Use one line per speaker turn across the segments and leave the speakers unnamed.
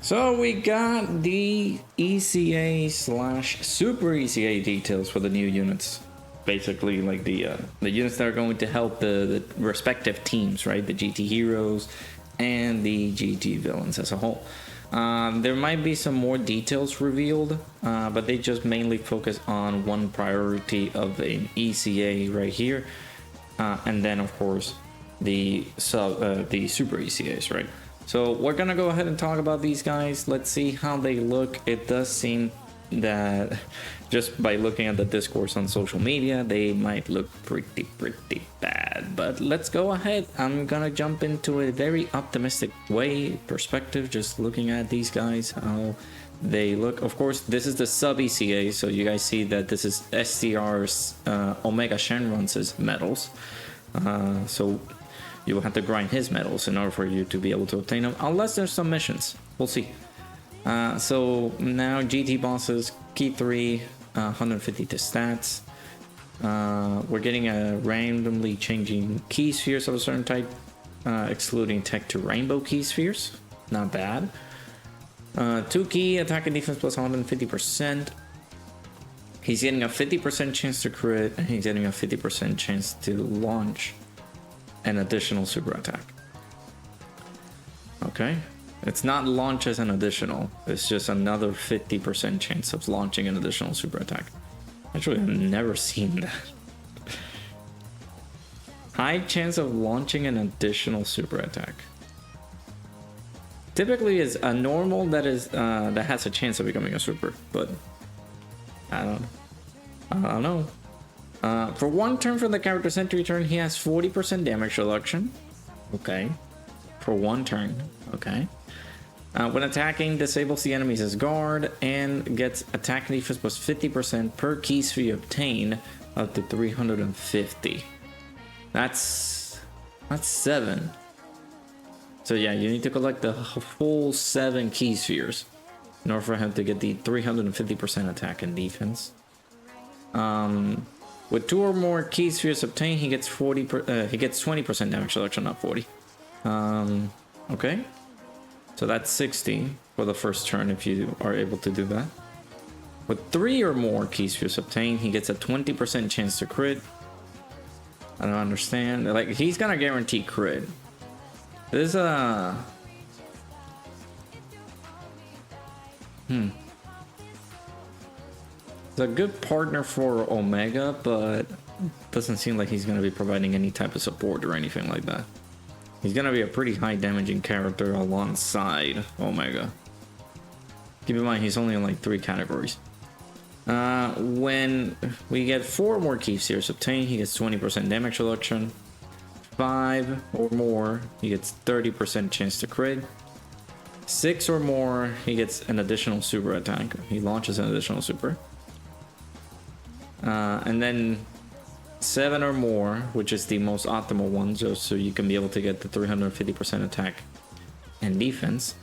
So we got the ECA slash Super ECA details for the new units. Basically, like the units that are going to help the respective teams, right? The GT heroes and the GT villains as a whole. There might be some more details revealed, but they just mainly focus on one priority of an ECA right here, and then of course the Super ECAs, right? So we're gonna go ahead and talk about these guys. Let's see how they look. It does seem that just by looking at the discourse on social media, they might look pretty bad. But let's go ahead. I'm gonna jump into a very optimistic perspective, just looking at these guys, how they look. Of course, this is the sub ECA, so you guys see that this is STR's Omega Shenron's medals. So you will have to grind his medals in order for you to be able to obtain them, unless there's some missions. We'll see. So now GT bosses, key 3, 150 to stats. We're getting a randomly changing key spheres of a certain type, excluding tech to rainbow key spheres. Not bad. 2 key attack and defense plus 150%. He's getting a 50% chance to crit, and he's getting a 50% chance to launch an additional super attack. Okay. It's not launch as an additional, it's just another 50% chance of launching an additional super attack. Actually, I've never seen that. High chance of launching an additional super attack. Typically is a normal that has a chance of becoming a super, but I don't know. For one turn from the character's entry turn, he has 40% damage reduction. Okay. For one turn. Okay. When attacking, disables the enemy's guard and gets attack and defense plus 50% per key sphere obtained up to 350. That's 7. So yeah, you need to collect the full 7 key spheres in order for him to get the 350% attack and defense. With 2 or more key spheres obtained, he gets 20% damage reduction, not 40. Okay. So that's 60 for the first turn if you are able to do that. With 3 or more key spheres obtained, he gets a 20% chance to crit. I don't understand. Like, he's gonna guarantee crit. This is It's a good partner for Omega, but doesn't seem like he's gonna be providing any type of support or anything like that. He's gonna be a pretty high damaging character alongside Omega. Keep in mind, he's only in like 3 categories. When we get 4 more key spheres obtained, he gets 20% damage reduction. 5 or more, he gets 30% chance to crit. 6 or more, he gets an additional super attack. He launches an additional super. And then 7 or more, which is the most optimal one, just so you can be able to get the 350% attack and defense.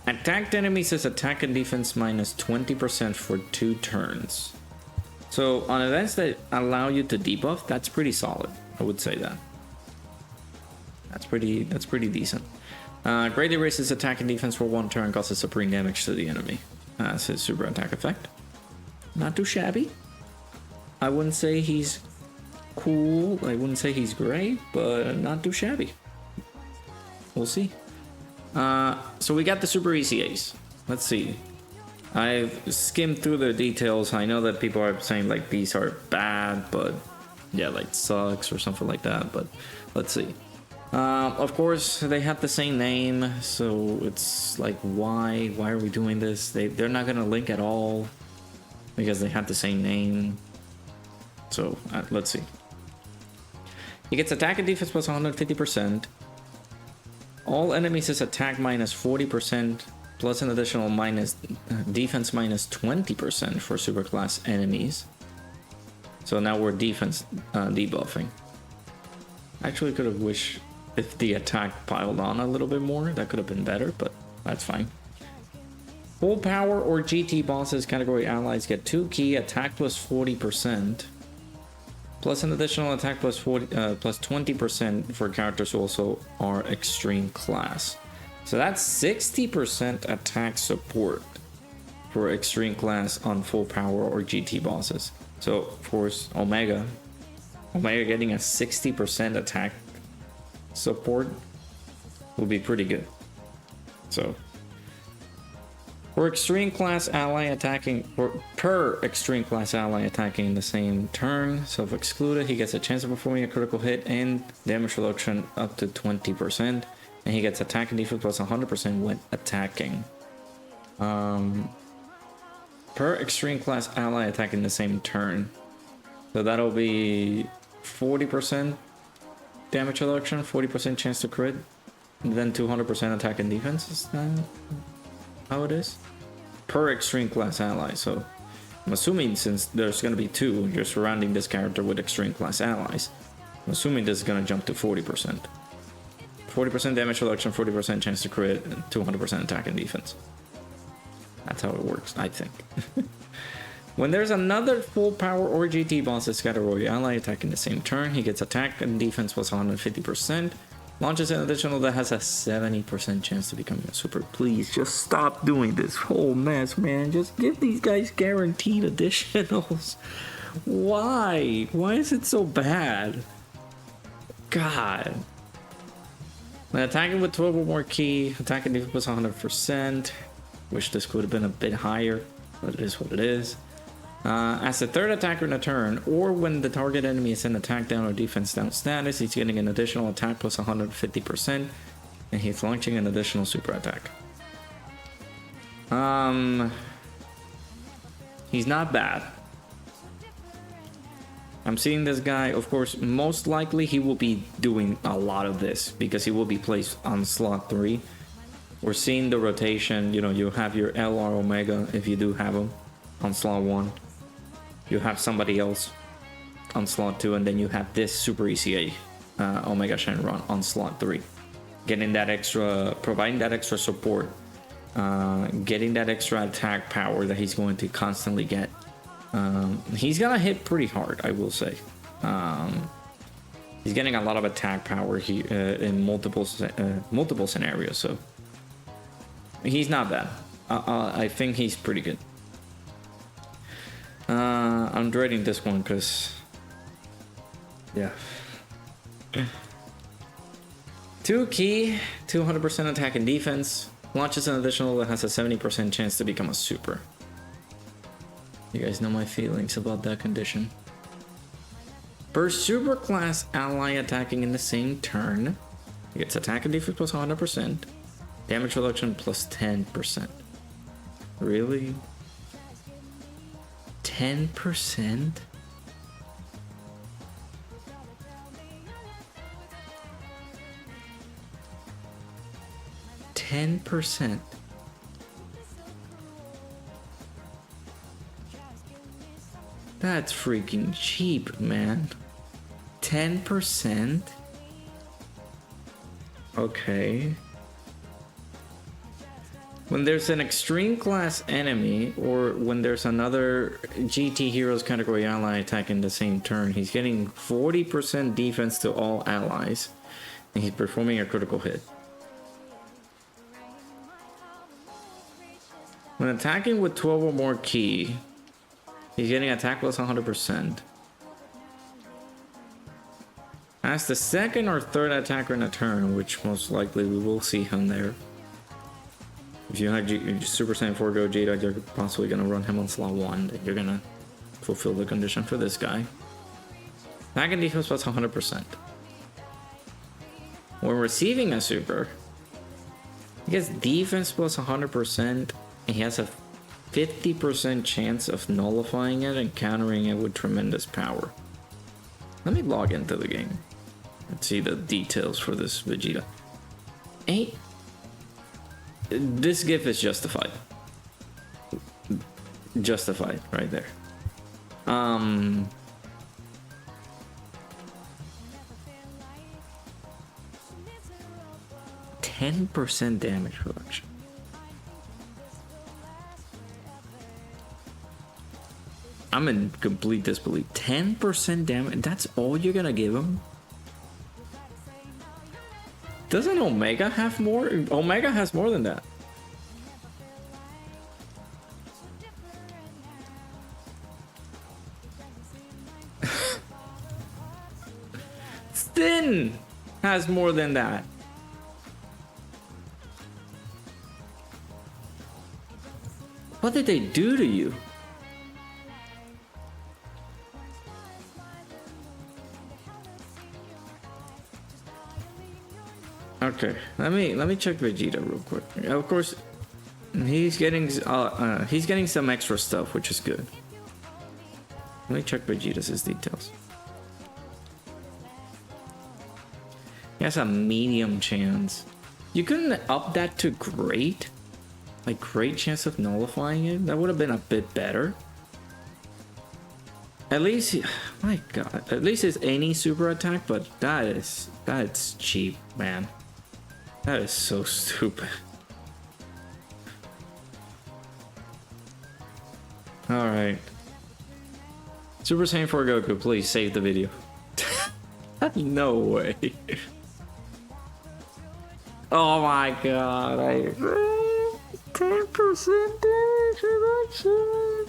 Attacked enemies is attack and defense minus 20% for 2 turns. So on events that allow you to debuff, that's pretty solid. I would say that. That's pretty decent. Great erases attack and defense for 1 turn, causes supreme damage to the enemy. That's his super attack effect. Not too shabby. I wouldn't say he's cool. I wouldn't say he's great, but not too shabby. We'll see. So we got the Super ECAs. Let's see. I've skimmed through the details. I know that people are saying like these are bad, but yeah, like sucks or something like that. But let's see. Of course, they have the same name, so it's like, why are we doing this? They're not gonna link at all because they have the same name. So let's see. He gets attack and defense plus 150%. All enemies is attack minus 40% plus an additional defense minus 20% for superclass enemies. So now we're defense debuffing. Actually, could have wished if the attack piled on a little bit more, that could have been better, but that's fine. Full power or GT bosses category allies get 2 key attack plus 40%. Plus an additional attack plus 20% for characters who also are extreme class. So that's 60% attack support for extreme class on full power or GT bosses. So of course Omega getting a 60% attack support will be pretty good. So for extreme class ally attacking, or per extreme class ally attacking in the same turn, self-excluded, he gets a chance of performing a critical hit and damage reduction up to 20%, and he gets attack and defense plus 100% when attacking. Per extreme class ally attacking the same turn, so that'll be 40% damage reduction, 40% chance to crit, and then 200% attack and defense. Is that how it is? Per extreme class ally. So I'm assuming since there's going to be two, you're surrounding this character with extreme class allies. I'm assuming this is going to jump to 40%. 40% damage reduction, 40% chance to crit, and 200% attack and defense. That's how it works, I think. When there's another full power or GT boss that's got a Royal ally attacking the same turn, he gets attack and defense plus 150%. Launches an additional that has a 70% chance to become a super. Please just stop doing this whole mess, man. Just give these guys guaranteed additionals. Why? Why is it so bad? God. When attacking with 12 or more key, attack and defense plus 100%. Wish this could have been a bit higher, but it is what it is. As the third attacker in a turn, or when the target enemy is in attack down or defense down status, he's getting an additional attack plus 150%, and he's launching an additional super attack. He's not bad. I'm seeing this guy, of course, most likely he will be doing a lot of this because he will be placed on slot 3. We're seeing the rotation, you know, you have your LR Omega if you do have him on slot 1. You have somebody else on slot 2, and then you have this Super ECA Omega Shenron on slot 3. Getting that extra, providing that extra support, getting that extra attack power that he's going to constantly get. He's gonna hit pretty hard, I will say. He's getting a lot of attack power in multiple scenarios, so he's not bad. I think he's pretty good. I'm dreading this one because, yeah. 2 key, 200% attack and defense. Launches an additional that has a 70% chance to become a super. You guys know my feelings about that condition. Per super class ally attacking in the same turn, he gets attack and defense plus 100%. Damage reduction plus 10%. Really? 10%? %. That's freaking cheap, man. 10%? Okay. When there's an extreme class enemy, or when there's another GT Heroes category ally attacking the same turn, he's getting 40% defense to all allies, and he's performing a critical hit. When attacking with 12 or more key, he's getting attack plus 100%. As the second or third attacker in a turn, which most likely we will see him there. If you had Super Saiyan 4 Gogeta, you're possibly going to run him on slot 1. Then you're going to fulfill the condition for this guy. Attack and defense plus 100%. When receiving a super, he gets defense plus 100%, and he has a 50% chance of nullifying it and countering it with tremendous power. Let me log into the game and see the details for this Vegeta. This GIF is justified. Justified right there. 10% damage reduction. I'm in complete disbelief. 10% damage. That's all you're gonna give him? Doesn't Omega have more? Omega has more than that. Thin has more than that. What did they do to you? Okay, let me check Vegeta real quick. Of course, he's getting some extra stuff, which is good. Let me check Vegeta's details. He has a medium chance. You couldn't up that to great? Like great chance of nullifying it? That would have been a bit better. At least, my god, at least it's any super attack, but that's cheap, man. That is so stupid. Alright. Super Saiyan 4 Goku, please save the video. No way. Oh my god, 10% damage reduction.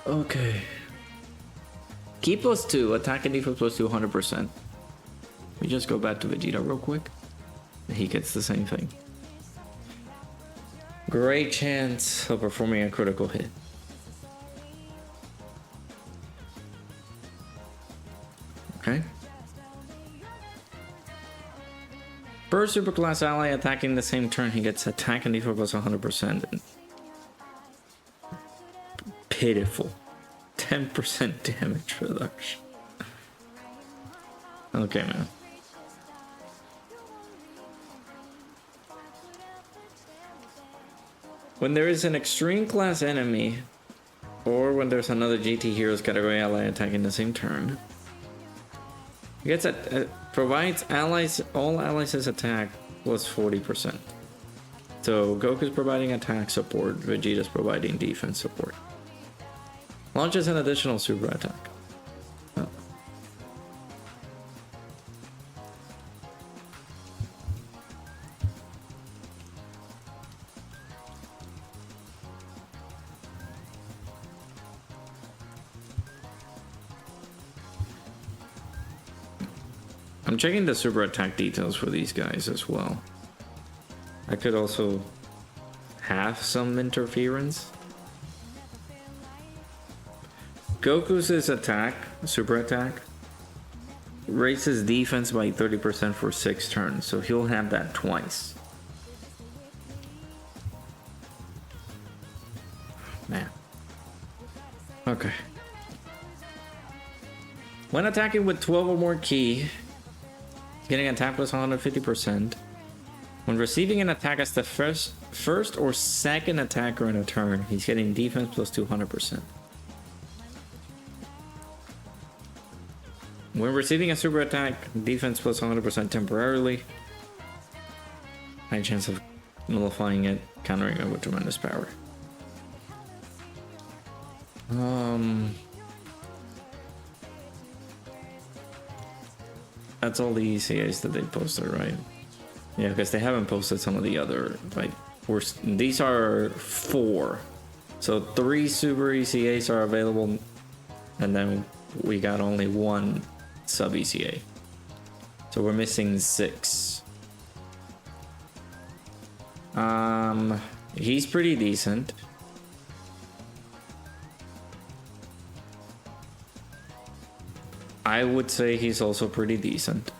Okay. Key +2, attack and defense +2, 100%. We just go back to Vegeta real quick. He gets the same thing. Great chance of performing a critical hit. Okay. First superclass ally attacking the same turn, he gets attack and defense plus 100%. Pitiful. 10% damage reduction. Okay, man. When there is an extreme class enemy, or when there's another GT Heroes category ally attacking the same turn, he gets provides allies, all allies' attack plus 40%. So Goku's providing attack support, Vegeta's providing defense support. Launches an additional super attack. Oh. I'm checking the super attack details for these guys as well. I could also have some interference. Goku's attack, super attack, raises defense by 30% for 6 turns, so he'll have that twice. Man. Okay. When attacking with 12 or more ki, getting attack plus 150%. When receiving an attack as the first or second attacker in a turn, he's getting defense plus 200%. When receiving a super attack, defense plus 100% temporarily. High chance of nullifying it, countering it with tremendous power. That's all the EZAs that they posted, right? Yeah, because they haven't posted some of the other, like, these are 4. So 3 super EZAs are available, and then we got only 1 sub EZA. So we're missing 6. He's pretty decent. I would say he's also pretty decent.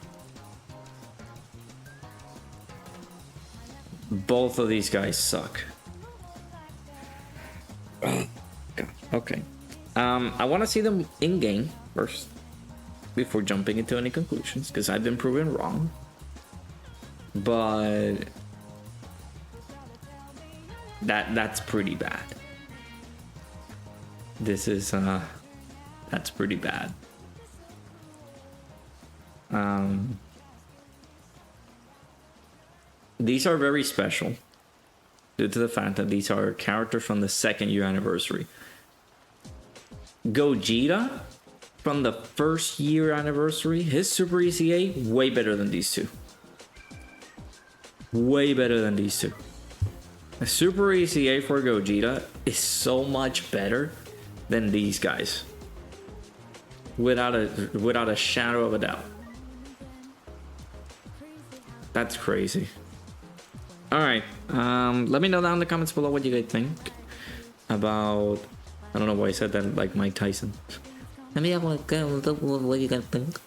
Both of these guys suck. Oh, God. Okay. I want to see them in game first before jumping into any conclusions, because I've been proven wrong. But that's pretty bad. This is that's pretty bad. These are very special due to the fact that these are characters from the 2nd year anniversary. Gogeta from the first year anniversary, his Super EZA, way better than these two. Way better than these two. A Super EZA for Gogeta is so much better than these guys. Without a shadow of a doubt. That's crazy. Alright, let me know down in the comments below what you guys think about... I don't know why I said that like Mike Tyson. Let me know what you guys think.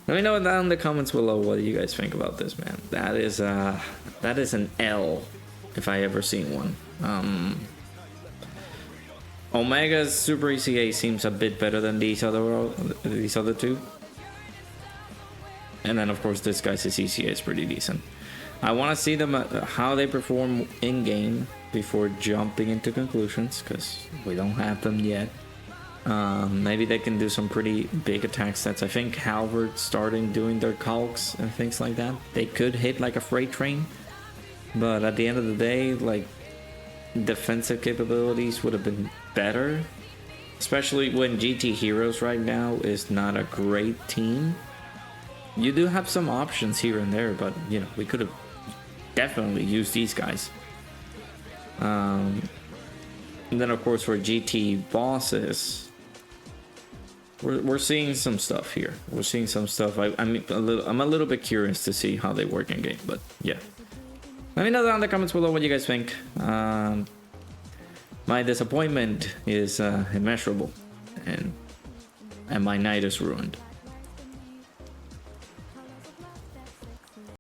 Let me know down in the comments below what you guys think about this, man. That is an L if I ever seen one. Omega's Super ECA seems a bit better than these other two. And then of course this guy's ECA is pretty decent. I want to see them how they perform in game before jumping into conclusions, because we don't have them yet. Maybe they can do some pretty big attack sets. I think Halvard starting doing their calcs and things like that. They could hit like a freight train, but at the end of the day, like, defensive capabilities would have been better, especially when GT Heroes right now is not a great team. You do have some options here and there, but you know, we could have definitely used these guys. And then of course for GT bosses, we're seeing some stuff here. We're seeing some stuff. I'm a little bit curious to see how they work in game, but yeah. Let me know down in the comments below what you guys think. My disappointment is immeasurable, and my night is ruined.